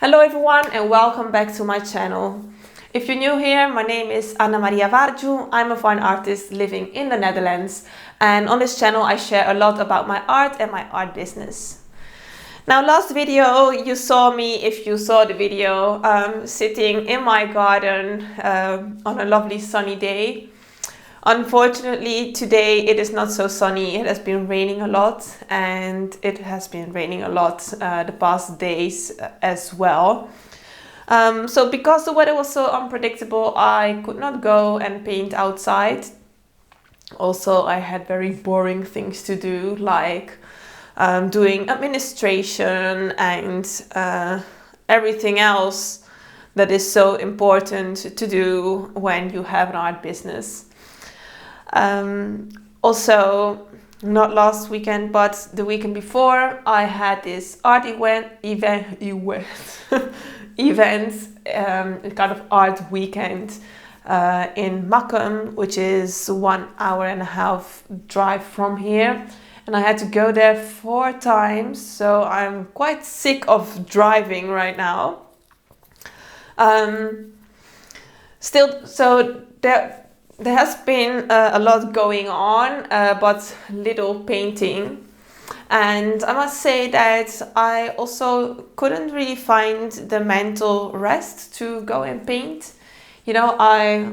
Hello everyone and welcome back to my channel. If you're new here, my name is Anna Maria Varju. I'm a fine artist living in the Netherlands, and on this channel I share a lot about my art and my art business. Now, last video you saw me, if you saw the video, sitting in my garden on a lovely sunny day. Unfortunately, today it is not so sunny. It has been raining a lot, and it has been raining a lot the past days as well. So because the weather was so unpredictable, I could not go and paint outside. Also, I had very boring things to do, like doing administration and everything else that is so important to do when you have an art business. Also, not last weekend, but the weekend before, I had this art event, kind of art weekend in Makkum, which is 1 hour and a half drive from here. And I had to go there 4 times, so I'm quite sick of driving right now. Still, so there has been a lot going on, but little painting. And I must say that I also couldn't really find the mental rest to go and paint. You know, I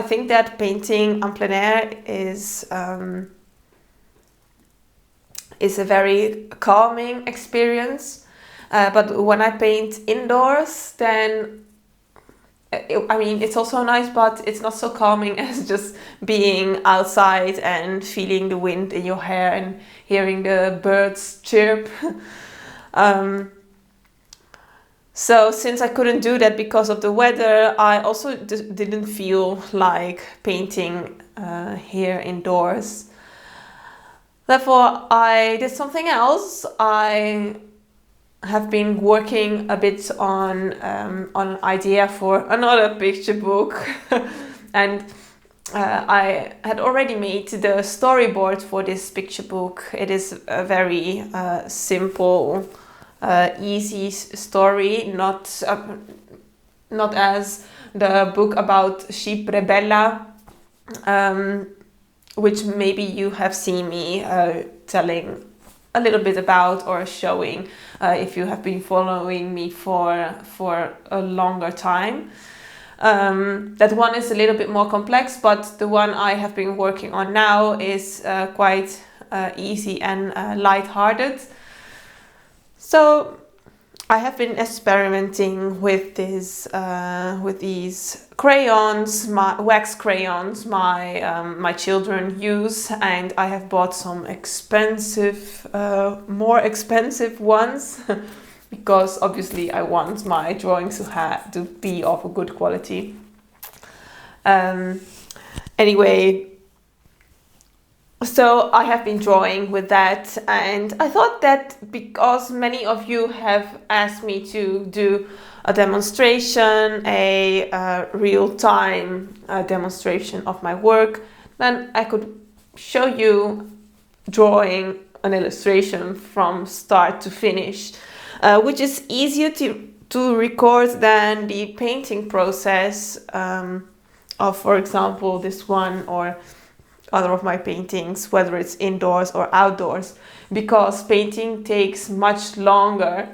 think that painting en plein air is a very calming experience. But when I paint indoors, then it's also nice, but it's not so calming as just being outside and feeling the wind in your hair and hearing the birds chirp. So since I couldn't do that because of the weather, I also didn't feel like painting here indoors. Therefore, I did something else. I have been working a bit on an idea for another picture book and I had already made the storyboard for this picture book. It is a very simple, easy story, not as the book about Sheep Rebella, which maybe you have seen me telling a little bit about or showing if you have been following me for a longer time. That one is a little bit more complex, but the one I have been working on now is quite easy and light-hearted. So I have been experimenting with this, with these crayons, wax crayons my children use, and I have bought some expensive, more expensive ones, because obviously I want my drawings to be of a good quality. Anyway. So I have been drawing with that, and I thought that because many of you have asked me to do a demonstration, a real-time demonstration of my work, then I could show you drawing an illustration from start to finish, which is easier to record than the painting process of, for example, this one or other of my paintings, whether it's indoors or outdoors, because painting takes much longer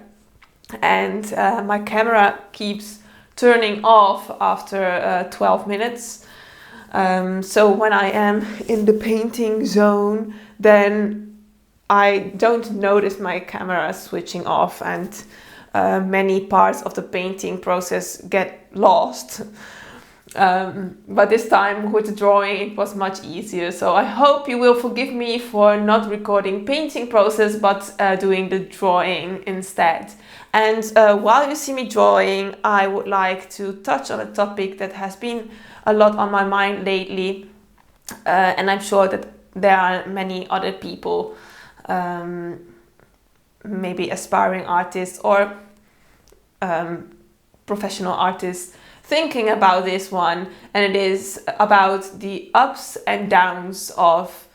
and my camera keeps turning off after 12 minutes. So when I am in the painting zone, then I don't notice my camera switching off, and many parts of the painting process get lost. But this time with the drawing it was much easier, so I hope you will forgive me for not recording painting process but doing the drawing instead. And while you see me drawing, I would like to touch on a topic that has been a lot on my mind lately, and I'm sure that there are many other people, maybe aspiring artists or professional artists, thinking about this one, and it is about the ups and downs of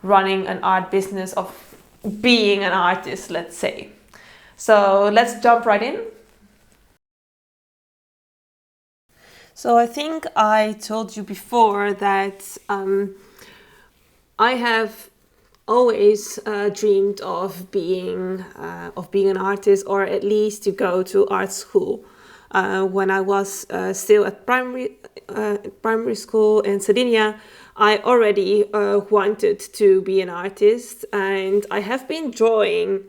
running an art business, of being an artist, let's say. So let's jump right in. So I think I told you before that I have always dreamed of being an artist, or at least to go to art school. When I was still at primary school in Sardinia, I already wanted to be an artist, and I have been drawing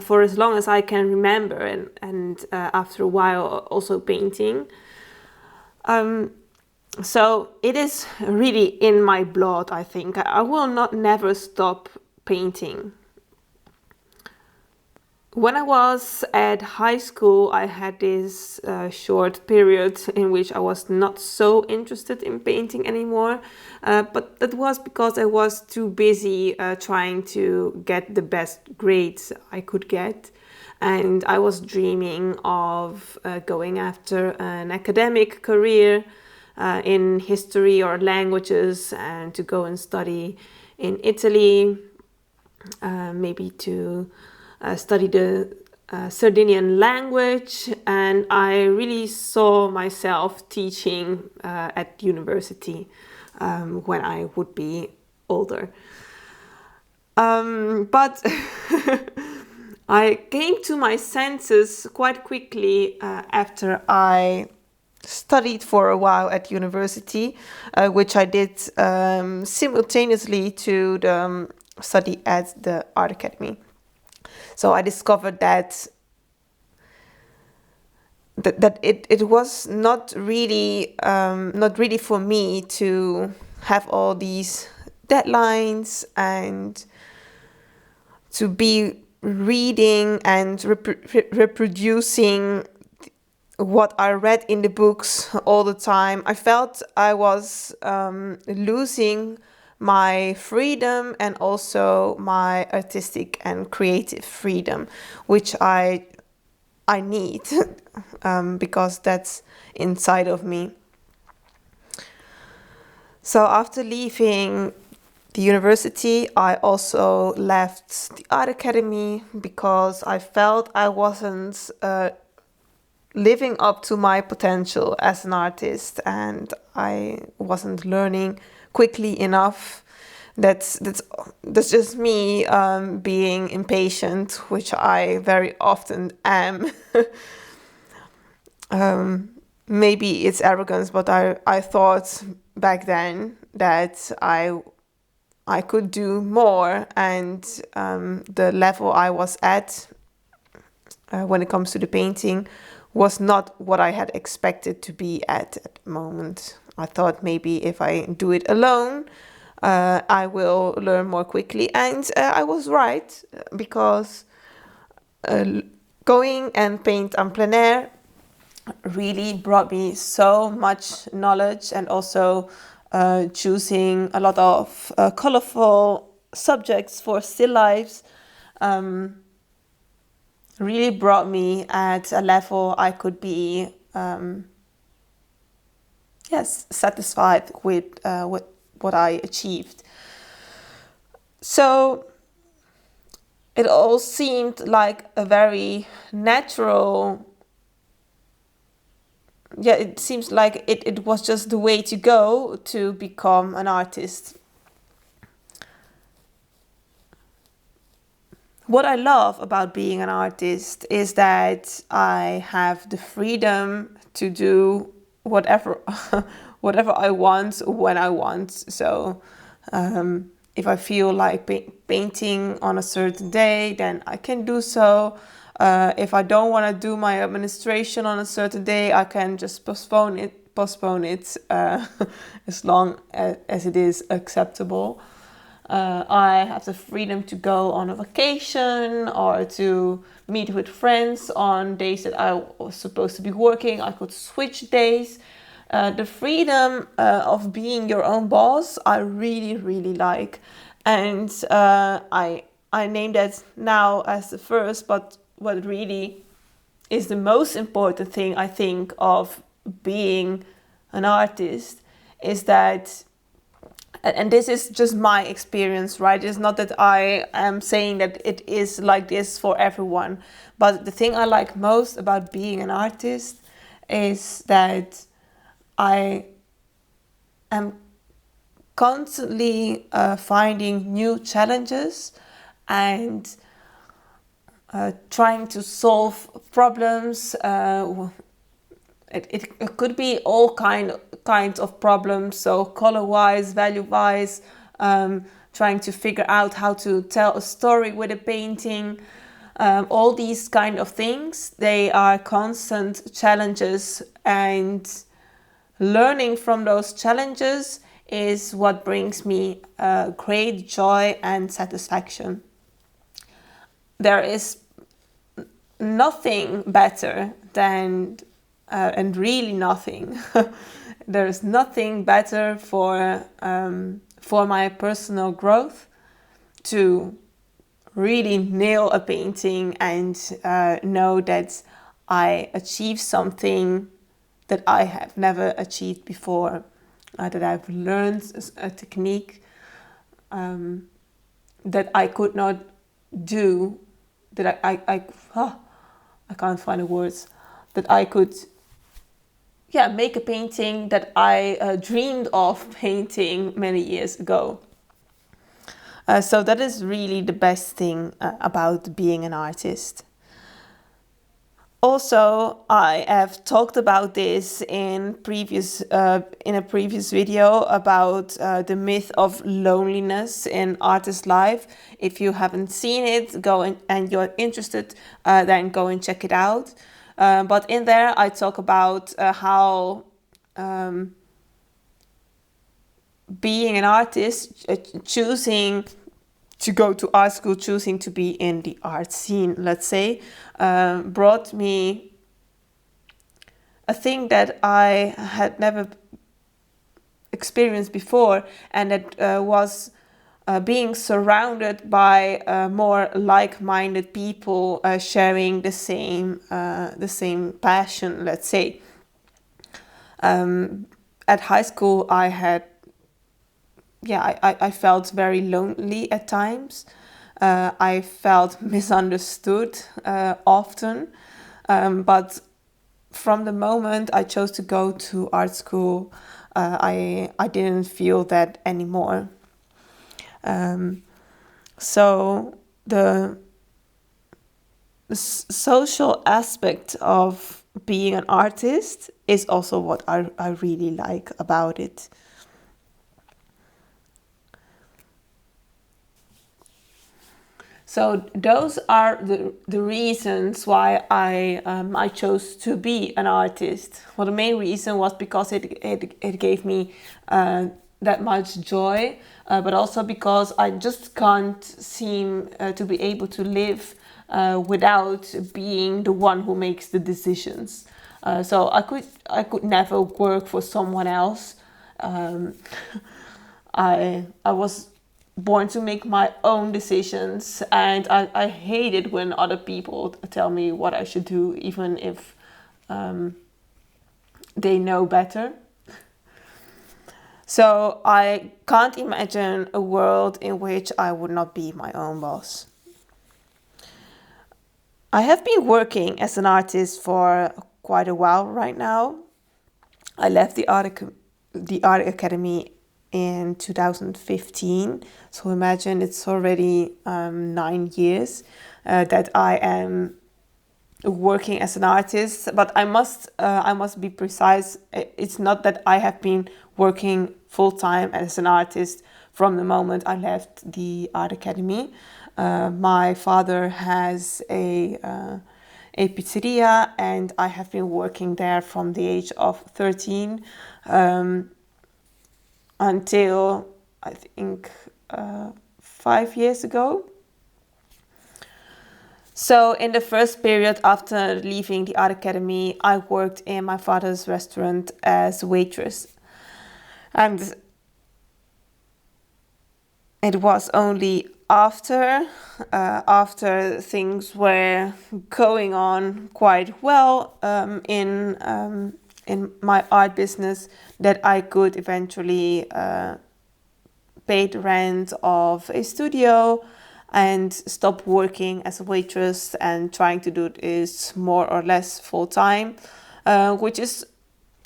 for as long as I can remember, and after a while also painting. So it is really in my blood, I think. I will not never stop painting. When I was at high school, I had this short period in which I was not so interested in painting anymore. But that was because I was too busy trying to get the best grades I could get. And I was dreaming of going after an academic career in history or languages, and to go and study in Italy, maybe to study the Sardinian language. And I really saw myself teaching at university when I would be older. But I came to my senses quite quickly after I studied for a while at university, which I did simultaneously to the study at the art academy. So I discovered that it was not really for me to have all these deadlines and to be reading and reproducing what I read in the books all the time. I felt I was losing my freedom and also my artistic and creative freedom, which I need because that's inside of me. So after leaving the university, I also left the art academy because I felt I wasn't living up to my potential as an artist, and I wasn't learning quickly enough. That's just me being impatient, which I very often am. Maybe it's arrogance, but I thought back then that I could do more, and the level I was at when it comes to the painting was not what I had expected to be at the moment. I thought maybe if I do it alone, I will learn more quickly. And I was right, because going and paint en plein air really brought me so much knowledge, and also choosing a lot of colorful subjects for still lifes really brought me at a level I could be satisfied with what I achieved. So it all seemed like a very natural, it seems like it was just the way to go to become an artist. What I love about being an artist is that I have the freedom to do whatever I want when I want. So if I feel like painting on a certain day, then I can do so. If I don't want to do my administration on a certain day, I can just postpone it as long as it is acceptable. I have the freedom to go on a vacation or to meet with friends on days that I was supposed to be working. I could switch days. The freedom of being your own boss, I really, really like. And I name that now as the first, but what really is the most important thing, I think, of being an artist is that, and this is just my experience, right? It's not that I am saying that it is like this for everyone. But the thing I like most about being an artist is that I am constantly finding new challenges and trying to solve problems. It could be all kinds of problems, so color-wise, value-wise, trying to figure out how to tell a story with a painting. All these kind of things, they are constant challenges, and learning from those challenges is what brings me great joy and satisfaction. There is nothing better than, and really nothing, there is nothing better for my personal growth to really nail a painting and know that I achieved something that I have never achieved before, that I've learned a technique that I could not do, that I can't find the words, that I could make a painting that I dreamed of painting many years ago. So that is really the best thing about being an artist. Also, I have talked about this in a previous video about the myth of loneliness in artist life. If you haven't seen it, and you're interested, then go and check it out. But in there, I talk about how being an artist, choosing to go to art school, choosing to be in the art scene, let's say, brought me a thing that I had never experienced before, and that was being surrounded by more like-minded people sharing the same passion, let's say. At high school, I felt very lonely at times. I felt misunderstood often. But from the moment I chose to go to art school, I didn't feel that anymore. So the social aspect of being an artist is also what I really like about it. So those are the reasons why I chose to be an artist. Well, the main reason was because it gave me that much joy, but also because I just can't seem to be able to live without being the one who makes the decisions. So I could never work for someone else. I was born to make my own decisions, and I hate it when other people tell me what I should do, even if they know better. So I can't imagine a world in which I would not be my own boss. I have been working as an artist for quite a while right now. I left the art academy in 2015. So imagine it's already 9 years that I am working as an artist. But I must be precise. It's not that I have been working full time as an artist from the moment I left the art academy. My father has a pizzeria, and I have been working there from the age of 13 until I think 5 years ago. So in the first period after leaving the art academy, I worked in my father's restaurant as a waitress. And it was only after things were going on quite well in my art business that I could eventually pay the rent of a studio and stop working as a waitress and trying to do this more or less full time, which is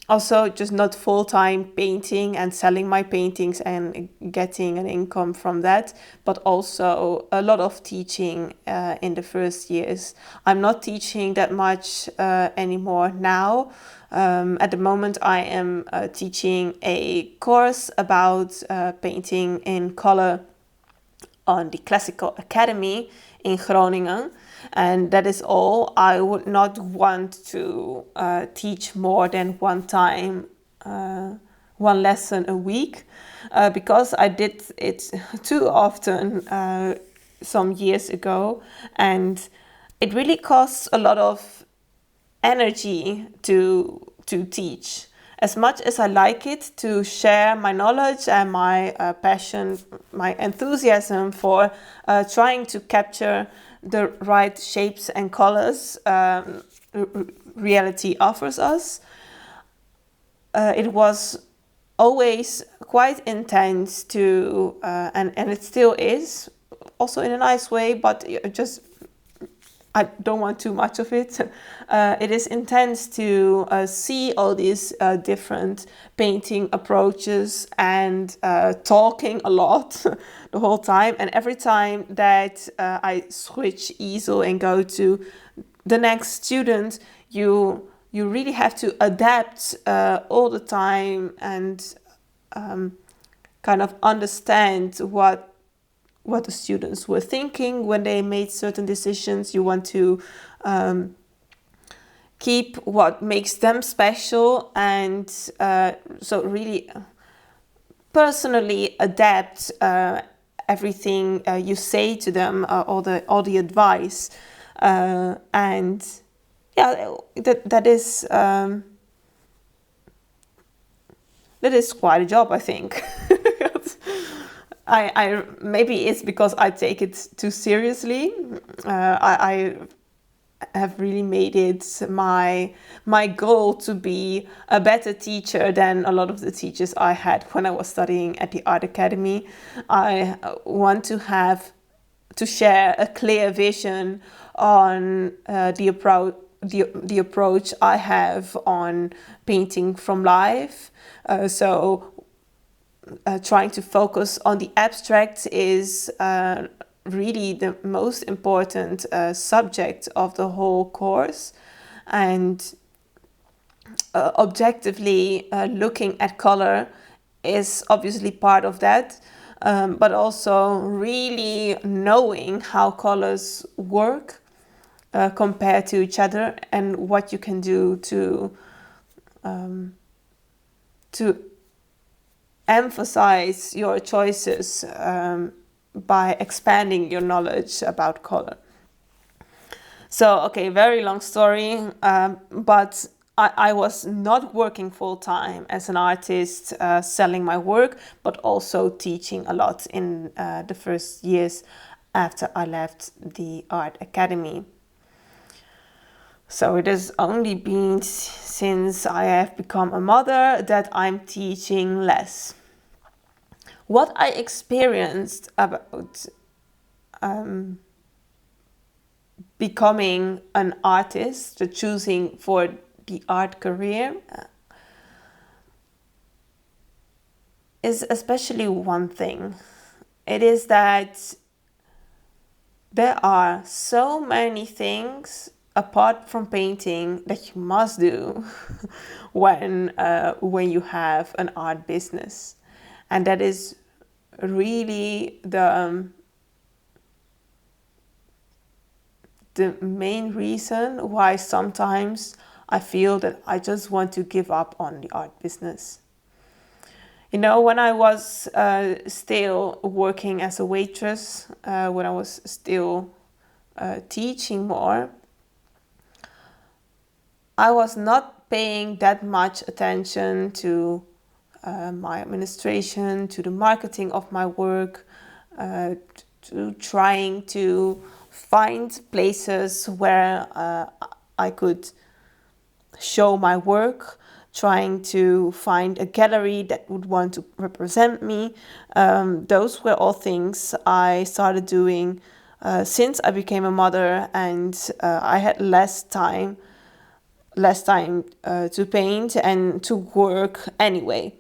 also just not full-time painting and selling my paintings and getting an income from that, but also a lot of teaching in the first years. I'm not teaching that much anymore now. At the moment, I am teaching a course about painting in color on the Classical Academy in Groningen. And that is all. I would not want to teach more than one lesson a week, because I did it too often some years ago, and it really costs a lot of energy to teach. As much as I like it to share my knowledge and my passion, my enthusiasm for trying to capture the right shapes and colors reality offers us, it was always quite intense to, and it still is, also in a nice way, but just I don't want too much of it. It is intense to see all these different painting approaches and talking a lot the whole time. And every time that I switch easel and go to the next student, you really have to adapt all the time and kind of understand what the students were thinking when they made certain decisions. You want to keep what makes them special, and so really personally adapt everything you say to them, all the advice, and yeah, that is quite a job, I think. I maybe it's because I take it too seriously. I have really made it my goal to be a better teacher than a lot of the teachers I had when I was studying at the art academy. I want to share a clear vision on the approach I have on painting from life. Trying to focus on the abstract is really the most important subject of the whole course, and objectively looking at color is obviously part of that, but also really knowing how colors work compared to each other, and what you can do to emphasize your choices by expanding your knowledge about color. So, okay, very long story, but I was not working full-time as an artist, selling my work, but also teaching a lot in the first years after I left the art academy. So it has only been since I have become a mother that I'm teaching less. What I experienced about becoming an artist, choosing for the art career, is especially one thing. It is that there are so many things apart from painting that you must do when you have an art business, and that is really the main reason why sometimes I feel that I just want to give up on the art business. You know, when I was still working as a waitress, when I was still teaching more, I was not paying that much attention to my administration, to the marketing of my work, to trying to find places where I could show my work, trying to find a gallery that would want to represent me. Those were all things I started doing since I became a mother, and I had less time less time to paint and to work anyway.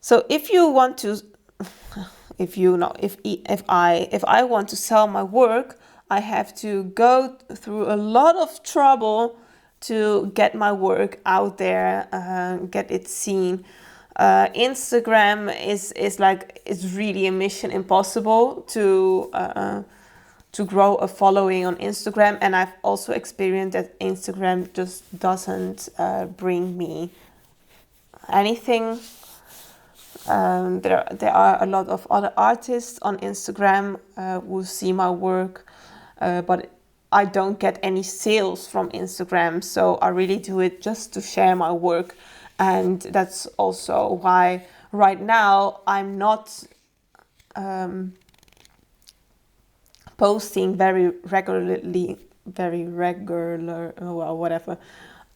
So if you want to, if I want to sell my work, I have to go through a lot of trouble to get my work out there, get it seen. Instagram is really a mission impossible to grow a following on Instagram, and I've also experienced that Instagram just doesn't bring me anything. There are a lot of other artists on Instagram who see my work, but I don't get any sales from Instagram, so I really do it just to share my work. And that's also why right now I'm not posting very regular, well, whatever.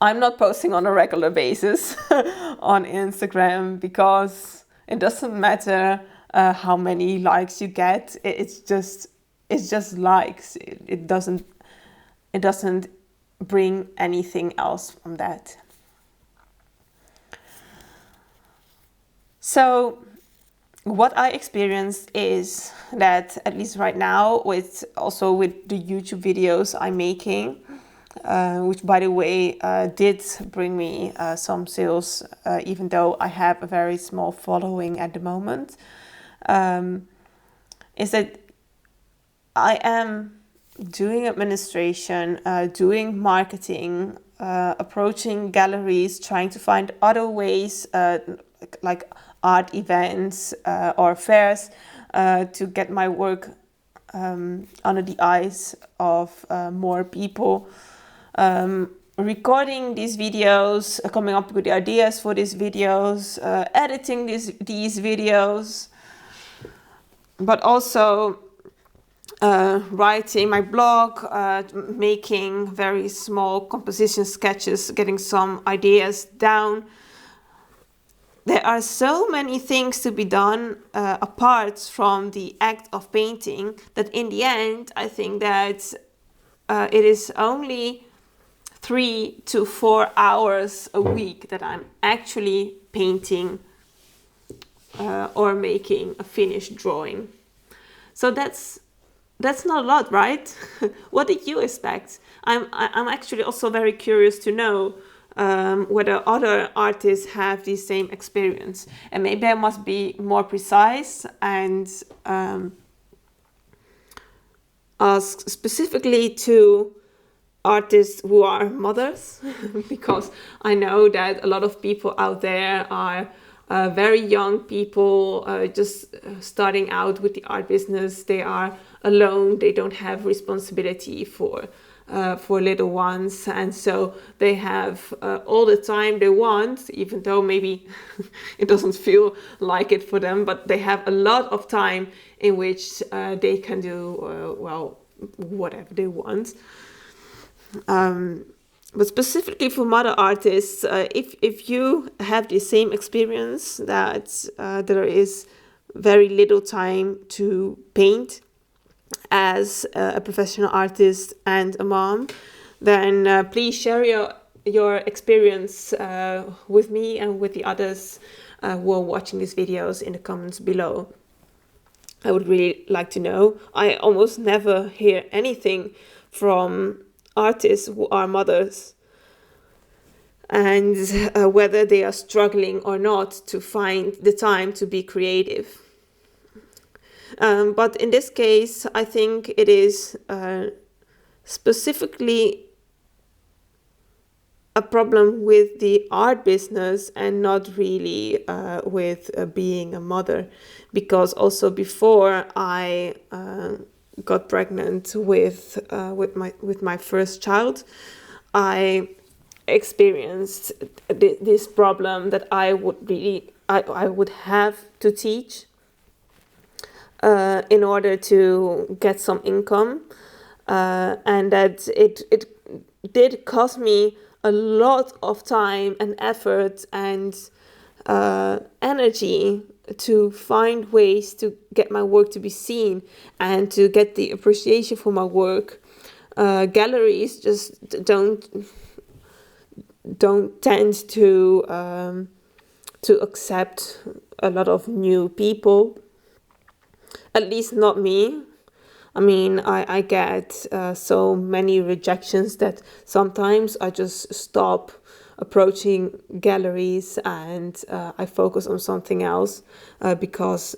I'm not posting on a regular basis on Instagram, because it doesn't matter how many likes you get. It's just likes. It doesn't bring anything else from that. So what I experienced is that, at least right now, with the YouTube videos I'm making, which, by the way, did bring me some sales, even though I have a very small following at the moment, is that I am doing administration, doing marketing, approaching galleries, trying to find other ways, like art events or fairs, to get my work under the eyes of more people. Recording these videos, coming up with the ideas for these videos, editing these videos, but also writing my blog, making very small composition sketches, getting some ideas down. There are so many things to be done apart from the act of painting, that in the end I think that it is only 3 to 4 hours a week that I'm actually painting or making a finished drawing. So that's not a lot, right? What did you expect? I'm actually also very curious to know whether other artists have the same experience, and maybe I must be more precise and ask specifically to artists who are mothers, because I know that a lot of people out there are very young people, just starting out with the art business. They are alone, they don't have responsibility for little ones, and so they have all the time they want, even though maybe it doesn't feel like it for them, but they have a lot of time in which they can do whatever they want. But specifically for mother artists, if you have the same experience, that there is very little time to paint as a professional artist and a mom, then please share your experience with me and with the others who are watching these videos in the comments below. I would really like to know. I almost never hear anything from artists who are mothers, and whether they are struggling or not to find the time to be creative. But in this case, I think it is specifically a problem with the art business and not really with being a mother, because also before I got pregnant with my first child, I experienced this problem that I would have to teach in order to get some income, and that it did cost me a lot of time and effort and energy to find ways to get my work to be seen and to get the appreciation for my work. Galleries just don't tend to accept a lot of new people. At least not me. I mean, I get so many rejections that sometimes I just stop approaching galleries and I focus on something else because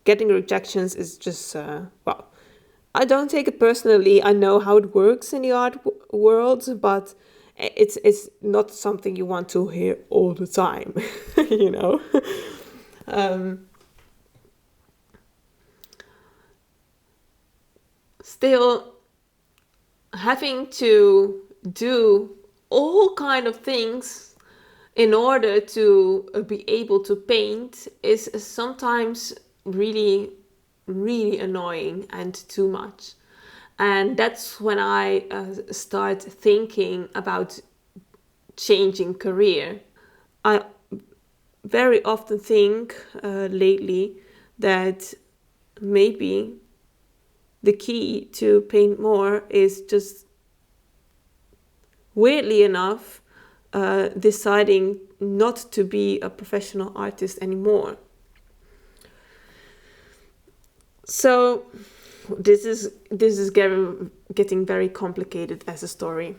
getting rejections is just, well, I don't take it personally. I know how it works in the art world, but it's not something you want to hear all the time, you know. Still, having to do all kind of things in order to be able to paint is sometimes really, really annoying and too much. And that's when I start thinking about changing career. I very often think lately that maybe the key to paint more is just, weirdly enough, deciding not to be a professional artist anymore. So this is getting very complicated as a story.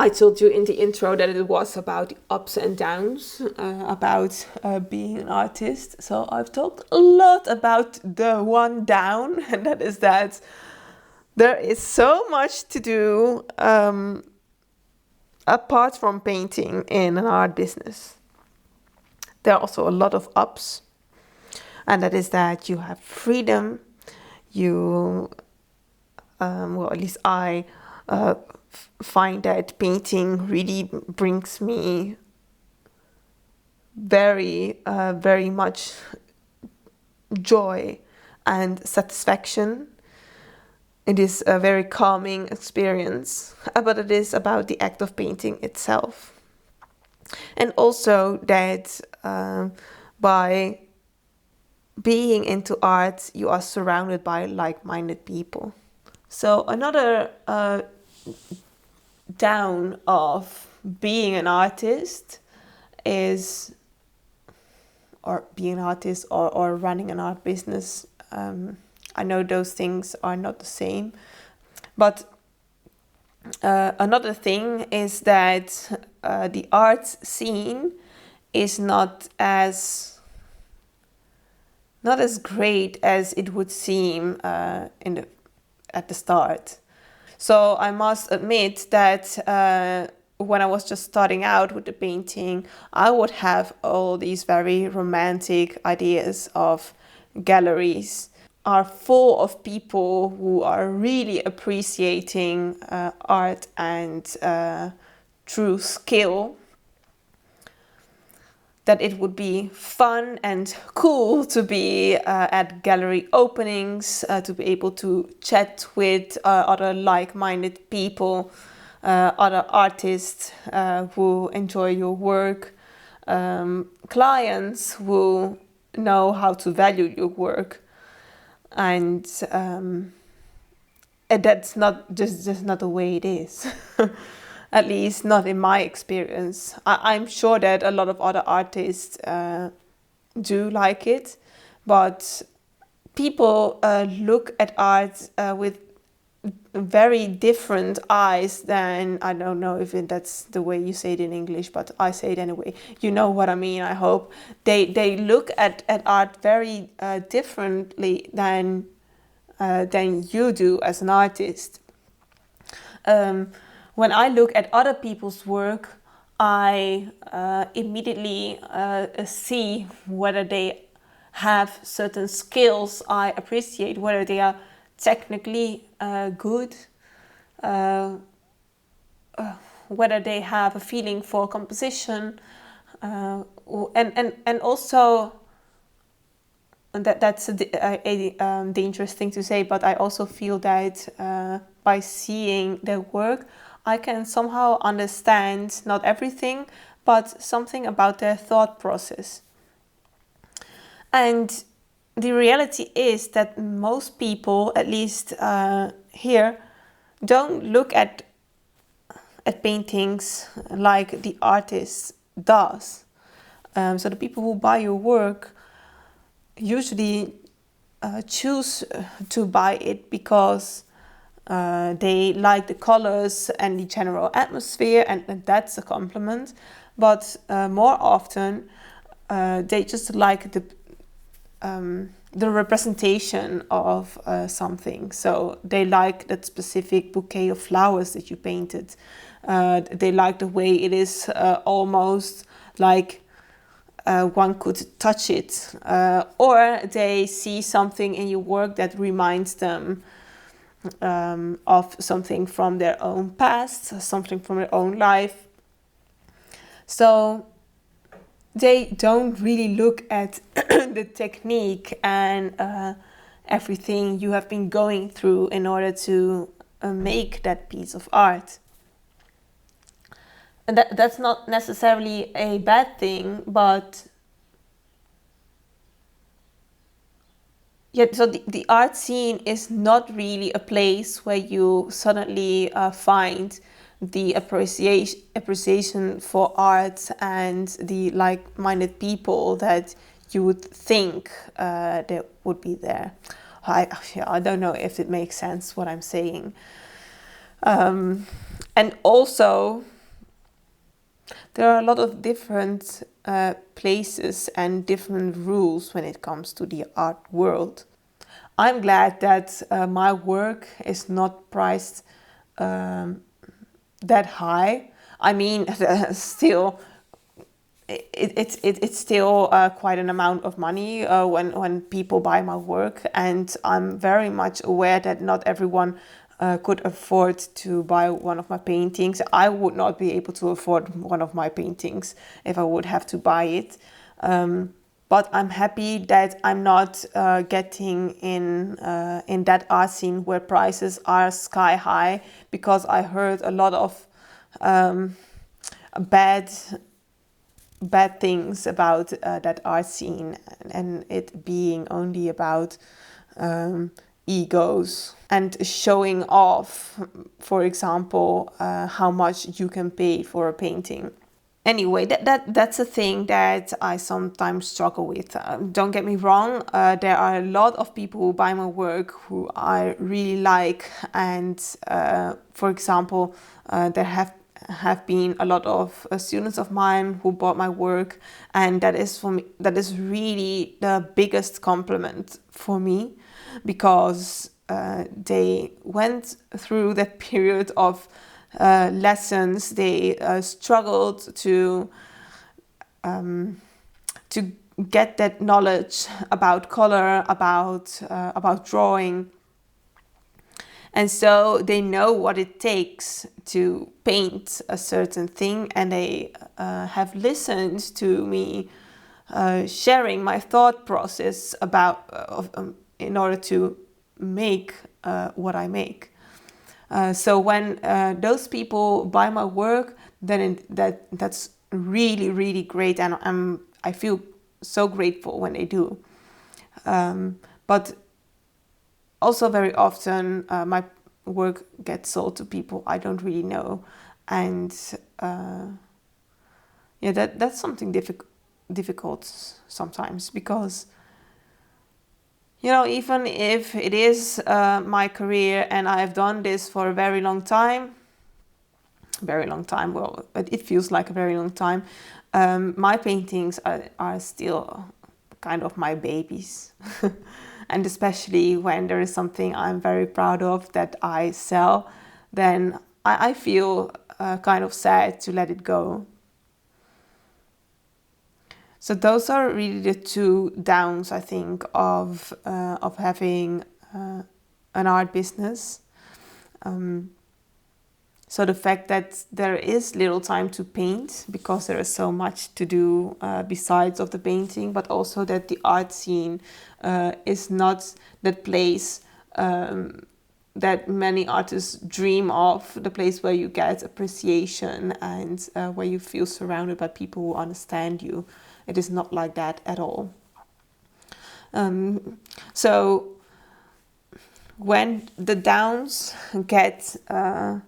I told you in the intro that it was about the ups and downs, about being an artist. So I've talked a lot about the one down, and that is that there is so much to do apart from painting in an art business. There are also a lot of ups, and that is that you have freedom. You, well, at least I find that painting really brings me very much joy and satisfaction. It is a very calming experience, but it is about the act of painting itself. And also that by being into art, you are surrounded by like-minded people. So another down of being an artist is, or being an artist or running an art business. I know those things are not the same, but another thing is that the art scene is not as great as it would seem at the start. So I must admit that when I was just starting out with the painting, I would have all these very romantic ideas of galleries are full of people who are really appreciating art and true skill. That it would be fun and cool to be at gallery openings, to be able to chat with other like-minded people, other artists who enjoy your work, clients who know how to value your work. And that's not just not the way it is. At least not in my experience. I'm sure that a lot of other artists do like it, but people look at art with very different eyes than, I don't know if that's the way you say it in English, but I say it anyway. You know what I mean, I hope. They look at art very differently than you do as an artist. When I look at other people's work, I immediately see whether they have certain skills I appreciate, whether they are technically good, whether they have a feeling for composition, and also, and that's a dangerous thing to say, but I also feel that by seeing their work, I can somehow understand not everything, but something about their thought process. And the reality is that most people, at least here, don't look at paintings like the artist does. So the people who buy your work usually choose to buy it because they like the colors and the general atmosphere, and that's a compliment. But more often, they just like the representation of something. So they like that specific bouquet of flowers that you painted. They like the way it is almost like one could touch it. Or they see something in your work that reminds them of something from their own past, something from their own life. So they don't really look at the technique and everything you have been going through in order to make that piece of art. And that's not necessarily a bad thing, but yeah, so the art scene is not really a place where you suddenly find the appreciation for art and the like-minded people that you would think that would be there. I don't know if it makes sense what I'm saying. And also, there are a lot of different places and different rules when it comes to the art world. I'm glad that my work is not priced that high. I mean, still, it's still quite an amount of money when people buy my work, and I'm very much aware that not everyone could afford to buy one of my paintings. I would not be able to afford one of my paintings if I would have to buy it. But I'm happy that I'm not getting in that art scene where prices are sky high, because I heard a lot of bad things about that art scene, and it being only about egos and showing off, for example, how much you can pay for a painting. Anyway, that's a thing that I sometimes struggle with. Don't get me wrong, there are a lot of people who buy my work who I really like, and for example, there have been a lot of students of mine who bought my work, and that is really the biggest compliment for me, because they went through that period of lessons. They struggled to get that knowledge about color, about drawing, and so they know what it takes to paint a certain thing, and they have listened to me sharing my thought process about in order to make what I make. So when those people buy my work, then that's really, really great, and I feel so grateful when they do. But also very often my work gets sold to people I don't really know, and yeah, that's something difficult sometimes, because even if it is my career and I've done this for a very long time, well, it feels like a very long time, my paintings are still kind of my babies. And especially when there is something I'm very proud of that I sell, then I feel kind of sad to let it go. So those are really the two downs, I think, of having an art business. So the fact that there is little time to paint because there is so much to do besides of the painting, but also that the art scene is not that place that many artists dream of, the place where you get appreciation and where you feel surrounded by people who understand you. It is not like that at all. So when the downs get a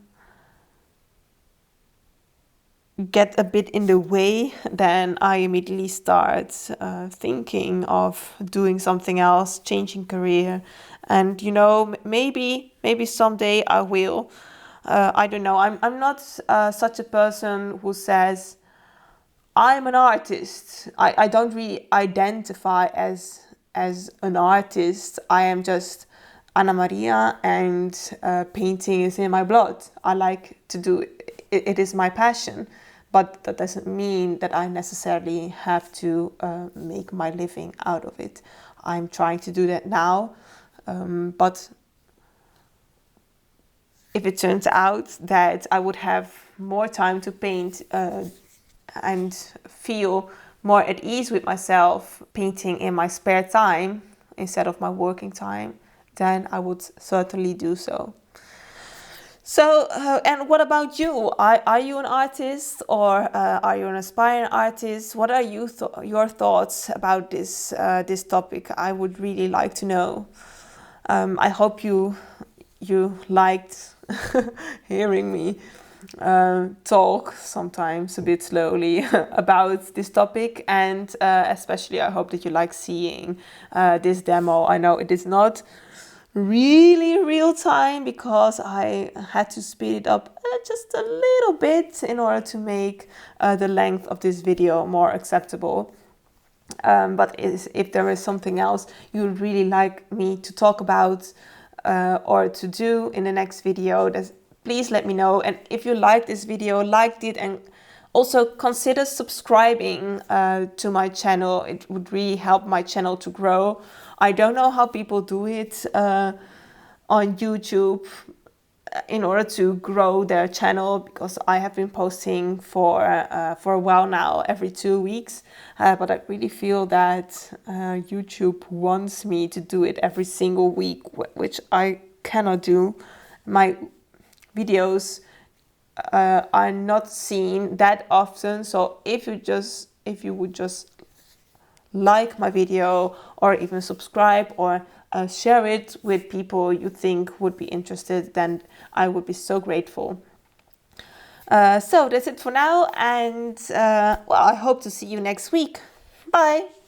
bit in the way, then I immediately start thinking of doing something else, changing career, and maybe someday I will. I don't know. I'm not such a person who says I'm an artist. I don't really identify as an artist. I am just Anna Maria, and painting is in my blood. I like to do it. It is my passion, but that doesn't mean that I necessarily have to make my living out of it. I'm trying to do that now, but if it turns out that I would have more time to paint and feel more at ease with myself painting in my spare time instead of my working time, then I would certainly do so. So, and what about you? Are you an artist, or are you an aspiring artist? What are your thoughts about this topic? I would really like to know. I hope you liked hearing me talk sometimes a bit slowly about this topic, and especially I hope that you like seeing this demo. I know it is not really real time because I had to speed it up just a little bit in order to make the length of this video more acceptable. But if there is something else you would really like me to talk about or to do in the next video, please let me know. And if you liked this video, liked it, and also consider subscribing to my channel. It would really help my channel to grow. I don't know how people do it on YouTube in order to grow their channel, because I have been posting for a while now, every 2 weeks, but I really feel that YouTube wants me to do it every single week, which I cannot do. My videos are not seen that often, so if you would just like my video, or even subscribe, or share it with people you think would be interested, then I would be so grateful. So that's it for now, and well, I hope to see you next week. Bye!